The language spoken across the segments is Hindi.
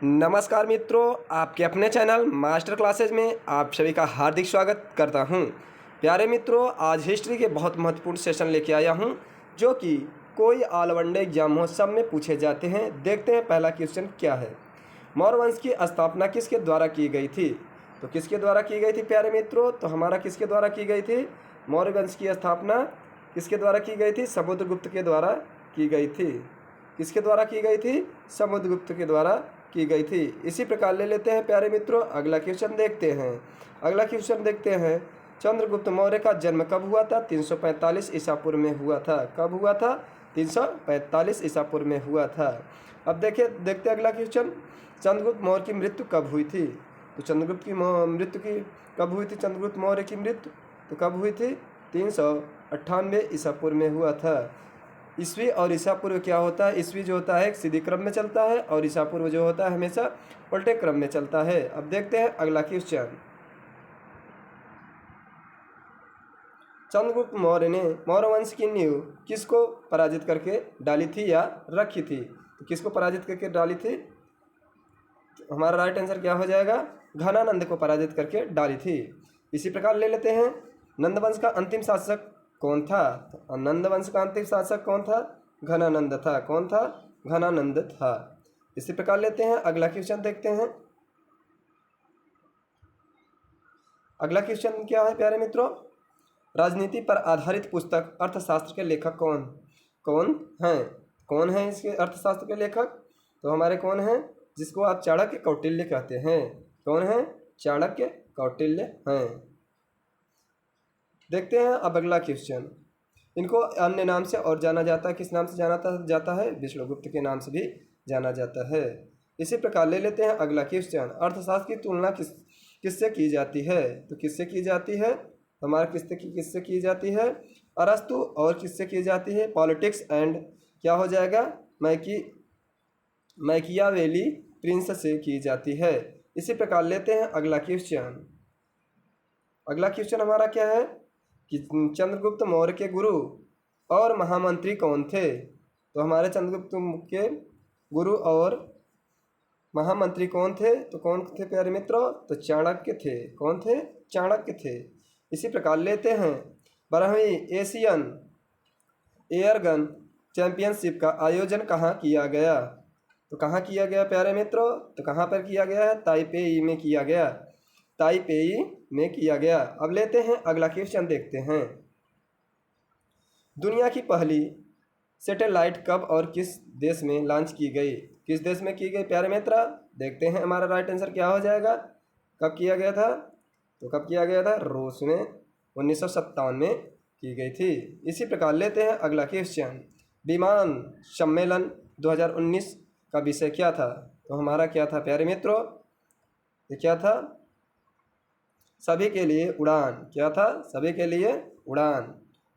नमस्कार मित्रों, आपके अपने चैनल मास्टर क्लासेज में आप सभी का हार्दिक स्वागत करता हूं। प्यारे मित्रों, आज हिस्ट्री के बहुत महत्वपूर्ण सेशन लेके आया हूं जो कि कोई ऑल वनडे एग्जाम हो सब में पूछे जाते हैं। देखते हैं पहला क्वेश्चन क्या है। मौर्य वंश की स्थापना किसके द्वारा की गई थी? तो किसके द्वारा की गई थी प्यारे मित्रों? तो हमारा किसके द्वारा की गई थी? मौर्य वंश की स्थापना किसके द्वारा की गई थी? समुद्रगुप्त के द्वारा की गई थी। किसके द्वारा की गई थी? समुद्रगुप्त के द्वारा की गई थी। इसी प्रकार ले लेते हैं प्यारे मित्रों, अगला क्वेश्चन देखते हैं। अगला क्वेश्चन देखते हैं, चंद्रगुप्त मौर्य का जन्म कब हुआ था? 345 ईसा पूर्व में हुआ था। कब हुआ था? 345 ईसा पूर्व में हुआ था। अब देखते हैं अगला क्वेश्चन, चंद्रगुप्त मौर्य की मृत्यु कब हुई थी? तो चंद्रगुप्त की मृत्यु की कब हुई थी? चंद्रगुप्त मौर्य की मृत्यु तो कब हुई थी? 398 ईसा पूर्व में हुआ था। ईस्वी और ईसा पूर्व क्या होता है? ईस्वी जो होता है एक सीधी क्रम में चलता है और ईसा पूर्व जो होता है हमेशा उल्टे क्रम में चलता है। अब देखते हैं अगला क्वेश्चन, चंद्रगुप्त मौर्य ने मौर्य वंश की नींव किसको पराजित करके डाली थी या रखी थी? तो किसको पराजित करके डाली थी? तो हमारा राइट आंसर क्या हो जाएगा? घनानंद को पराजित करके डाली थी। इसी प्रकार ले लेते हैं, नंदवंश का अंतिम शासक कौन था? तो नंदवंश का अंतिम शासक कौन था? घनानंद था। कौन था? घनानंद था। इसी प्रकार लेते हैं अगला क्वेश्चन देखते हैं। अगला क्वेश्चन क्या है प्यारे मित्रों, राजनीति पर आधारित पुस्तक अर्थशास्त्र के लेखक कौन कौन हैं? कौन है इसके अर्थशास्त्र के लेखक? तो हमारे कौन हैं, जिसको आप चाणक्य कौटिल्य कहते हैं। कौन है? चाणक्य कौटिल्य हैं। देखते हैं अब अगला क्वेश्चन, इनको अन्य नाम से और जाना जाता है। किस नाम से जाना जाता है? विष्णुगुप्त के नाम से भी जाना जाता है। इसी प्रकार ले लेते हैं अगला क्वेश्चन, अर्थशास्त्र की तुलना किससे की जाती है? तो किससे की जाती है? हमारा किससे की जाती है? अरस्तु। और किससे की जाती है? पॉलिटिक्स एंड क्या हो जाएगा? मैकियावेली प्रिंस से की जाती है। इसी प्रकार लेते हैं अगला क्वेश्चन। अगला क्वेश्चन हमारा क्या है कि चंद्रगुप्त मौर्य के गुरु और महामंत्री कौन थे? तो हमारे चंद्रगुप्त के गुरु और महामंत्री कौन थे? तो कौन थे प्यारे मित्रों? तो चाणक्य थे। कौन थे? चाणक्य थे। इसी प्रकार लेते हैं, 12वीं एशियन एयरगन चैंपियनशिप का आयोजन कहाँ किया गया? तो कहाँ किया गया प्यारे मित्रों? तो कहाँ पर किया गया है? ताइपेई में किया गया। ताइपेई में किया गया। अब लेते हैं अगला क्वेश्चन देखते हैं, दुनिया की पहली सैटेलाइट कब और किस देश में लॉन्च की गई? किस देश में की गई प्यारे मित्र? देखते हैं हमारा राइट आंसर क्या हो जाएगा। कब किया गया था? तो कब किया गया था? रूस में 1957 में की गई थी। इसी प्रकार लेते हैं अगला क्वेश्चन, विमान सम्मेलन 2019 का विषय क्या था? तो हमारा क्या था प्यारे मित्रों? ये क्या था? सभी के लिए उड़ान। क्या था? सभी के लिए उड़ान।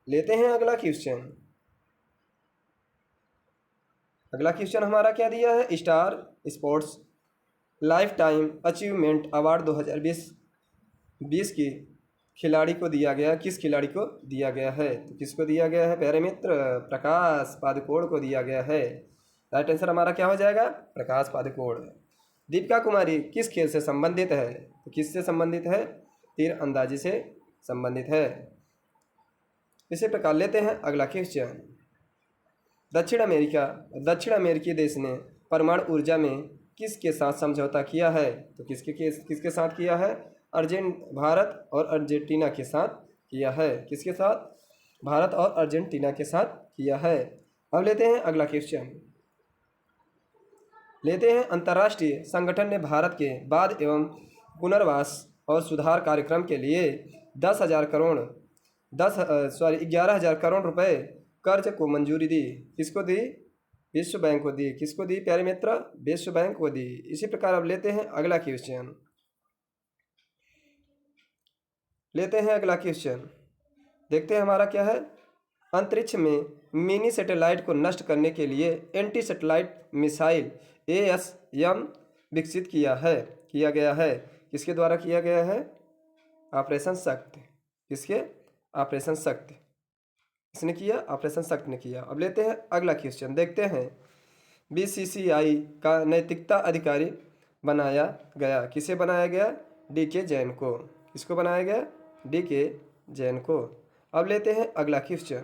लेते हैं अगला क्वेश्चन। अगला क्वेश्चन हमारा क्या दिया है, star sports life time achievement award 2020 की खिलाड़ी को दिया गया। किस खिलाड़ी को दिया गया है? तो किसको दिया गया है प्यारे मित्र? प्रकाश पादुकोण को दिया गया है। राइट आंसर हमारा क्या हो जाएगा? प्रकाश पादुकोण। दीपिका कुमारी किस खेल से संबंधित है? तो किससे संबंधित है? तीर अंदाजी से संबंधित है। इसी प्रकार लेते हैं अगला क्वेश्चन, दक्षिण अमेरिकी देश ने परमाणु ऊर्जा में किसके साथ समझौता किया है? तो किसके साथ किया है? भारत और अर्जेंटीना के साथ किया है। किसके साथ? भारत और अर्जेंटीना के साथ किया है। अब लेते हैं अगला क्वेश्चन, लेते हैं अंतर्राष्ट्रीय संगठन ने भारत के बाद एवं पुनर्वास और सुधार कार्यक्रम के लिए 11,000 करोड़ रुपए कर्ज को मंजूरी दी। किसको दी? विश्व बैंक को दी। किसको दी प्यारे मित्र? विश्व बैंक को दी। इसी प्रकार अब लेते हैं अगला क्वेश्चन, देखते हैं हमारा क्या है, अंतरिक्ष में मिनी सैटेलाइट को नष्ट करने के लिए एंटी सैटेलाइट मिसाइल ASM विकसित किया गया है। किसके द्वारा किया गया है? ऑपरेशन शक्ति। किसके? ऑपरेशन शक्ति। इसने किया, ऑपरेशन शक्ति ने किया। अब लेते हैं अगला क्वेश्चन, देखते हैं BCCI का नैतिकता अधिकारी बनाया गया? किसे बनाया गया? DK जैन को। किसको बनाया गया? DK जैन को। अब लेते हैं अगला क्वेश्चन।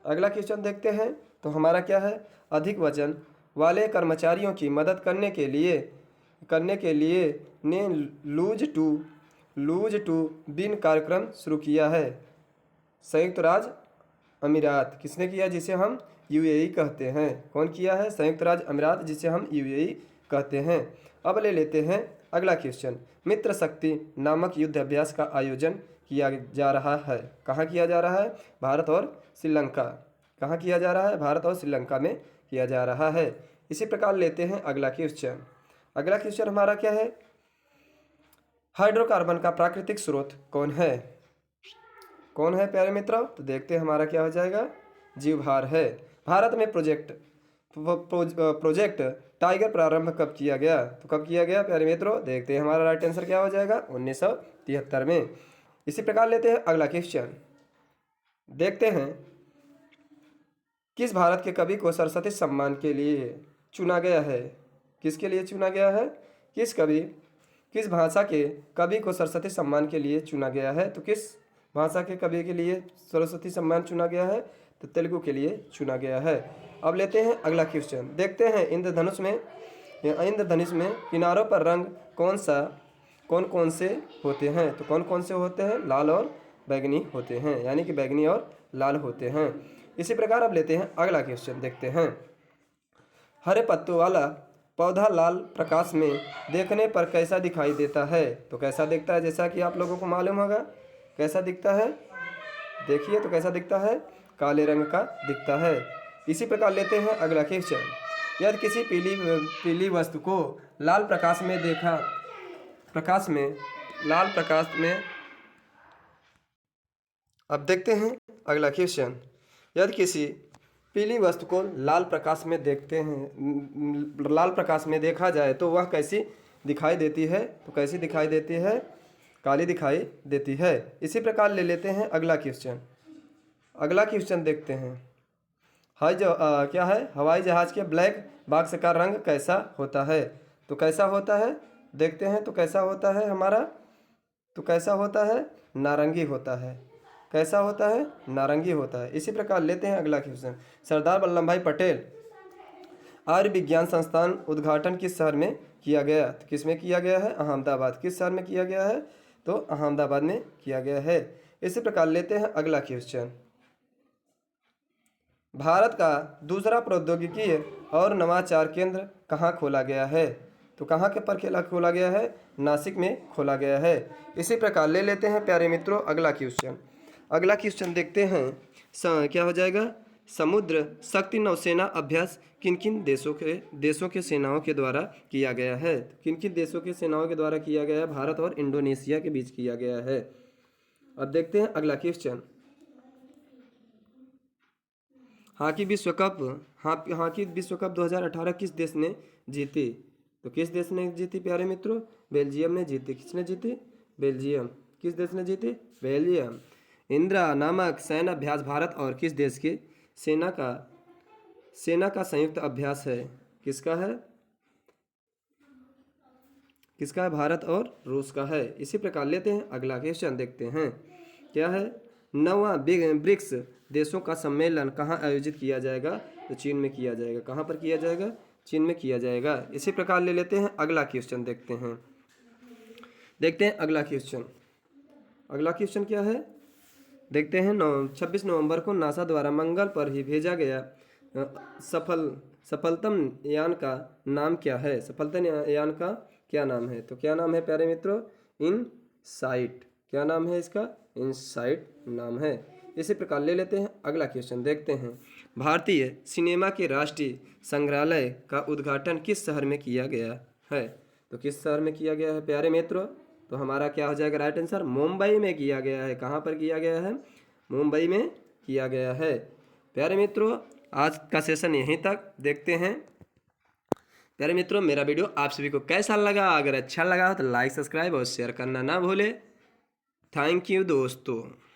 अगला क्वेश्चन देखते हैं तो हमारा क्या है? अधिक वजन वाले कर्मचारियों की मदद करने के लिए ने लूज टू विन कार्यक्रम शुरू किया है। संयुक्त राज्य अमीरात। किसने किया? जिसे हम UAE कहते हैं। कौन किया है? संयुक्त राज्य अमीरात, जिसे हम UAE कहते हैं। अब ले लेते हैं अगला क्वेश्चन। मित्र शक्ति नामक युद्ध अभ्यास का आयोजन किया जा रहा है। कहाँ किया जा रहा है? भारत और श्रीलंका। कहाँ किया जा रहा है? भारत और श्रीलंका में किया जा रहा है। इसी प्रकार लेते हैं अगला क्वेश्चन। अगला क्वेश्चन हमारा क्या है? हाइड्रोकार्बन का प्राकृतिक स्रोत कौन है? कौन है प्यारे मित्रों? तो देखते हैं हमारा क्या हो जाएगा? जीवभार है। भारत में प्रोजेक्ट टाइगर प्रारंभ कब किया गया? तो कब किया गया प्यारे मित्रों? देखते हैं हमारा राइट आंसर क्या हो जाएगा? 1973 में। इसी प्रकार लेते हैं अगला क्वेश्चन। देखते हैं किस भारत के कवि को सरस्वती सम्मान के लिए चुना गया है? किसके लिए चुना गया है? किस भाषा के कवि को सरस्वती सम्मान के लिए चुना गया है? तो किस भाषा के कवि के लिए सरस्वती सम्मान चुना गया है? तो तेलुगु के लिए चुना गया है। अब लेते हैं अगला क्वेश्चन। देखते हैं इंद्रधनुष में किनारों पर रंग कौन कौन से होते हैं? तो कौन कौन से होते हैं? लाल और बैंगनी होते हैं, यानी कि बैंगनी और लाल होते हैं। इसी प्रकार अब लेते हैं अगला क्वेश्चन। देखते हैं हरे पत्तों वाला पौधा लाल प्रकाश में देखने पर कैसा दिखाई देता है? तो कैसा दिखता है? जैसा कि आप लोगों को मालूम होगा कैसा दिखता है। देखिए तो कैसा दिखता है? काले रंग का दिखता है। इसी प्रकार लेते हैं अगला क्वेश्चन। यदि किसी पीली वस्तु को लाल प्रकाश में अब देखते हैं अगला क्वेश्चन। यदि किसी पीली वस्तु को लाल प्रकाश में देखा जाए तो वह कैसी दिखाई देती है? तो कैसी दिखाई देती है? काली दिखाई देती है। इसी प्रकार ले लेते हैं अगला क्वेश्चन। अगला क्वेश्चन देखते हैं। क्या है? हवाई जहाज के ब्लैक बॉक्स का रंग कैसा होता है? तो कैसा होता है? देखते हैं तो कैसा होता है हमारा? तो कैसा होता है? नारंगी होता है। कैसा होता है? नारंगी होता है। इसी प्रकार लेते हैं अगला क्वेश्चन। सरदार वल्लभ भाई पटेल आर्य विज्ञान संस्थान उद्घाटन किस शहर में किया गया? तो किस में किया गया है? अहमदाबाद। किस शहर में किया गया है? तो अहमदाबाद में किया गया है। इसी प्रकार लेते हैं अगला क्वेश्चन। भारत का दूसरा प्रौद्योगिकी और नवाचार केंद्र कहाँ खोला गया है? तो कहाँ के पर खोला गया है? नासिक में खोला गया है। इसी प्रकार ले लेते हैं प्यारे मित्रों अगला क्वेश्चन। अगला क्वेश्चन देखते हैं क्या हो जाएगा? समुद्र शक्ति नौसेना अभ्यास किन किन देशों के सेनाओं के द्वारा किया गया है? किन किन देशों के सेनाओं के द्वारा किया गया है? भारत और इंडोनेशिया के बीच किया गया है। अब देखते हैं अगला क्वेश्चन। हॉकी विश्व कप 2018 किस देश ने जीती? तो किस देश ने जीती प्यारे मित्रों? बेल्जियम ने जीती। किसने जीती? बेल्जियम। किस देश ने जीती? बेल्जियम। इंदिरा नामक सैन्य अभ्यास भारत और किस देश की सेना का संयुक्त अभ्यास है? किसका है? भारत और रूस का है। इसी प्रकार लेते हैं अगला क्वेश्चन। देखते हैं क्या है? 9वां ब्रिक्स देशों का सम्मेलन कहाँ आयोजित किया जाएगा? तो चीन में किया जाएगा। कहाँ पर किया जाएगा? चीन में किया जाएगा। इसी प्रकार ले लेते हैं अगला क्वेश्चन। देखते हैं अगला क्वेश्चन क्या है? देखते हैं 26 नवंबर को नासा द्वारा मंगल पर ही भेजा गया सफलतम यान का नाम क्या है? सफलतम यान का क्या नाम है? तो क्या नाम है प्यारे मित्रों? इनसाइट। क्या नाम है इसका? इनसाइट नाम है। इसी प्रकार ले लेते हैं अगला क्वेश्चन। देखते हैं भारतीय सिनेमा के राष्ट्रीय संग्रहालय का उद्घाटन किस शहर में किया गया है? तो किस शहर में किया गया है प्यारे मित्रों? तो हमारा क्या हो जाएगा राइट आंसर? मुंबई में किया गया है। कहाँ पर किया गया है? मुंबई में किया गया है। प्यारे मित्रों आज का सेशन यहीं तक। देखते हैं प्यारे मित्रों मेरा वीडियो आप सभी को कैसा लगा? अगर अच्छा लगा तो लाइक सब्सक्राइब और शेयर करना ना भूले। थैंक यू दोस्तों।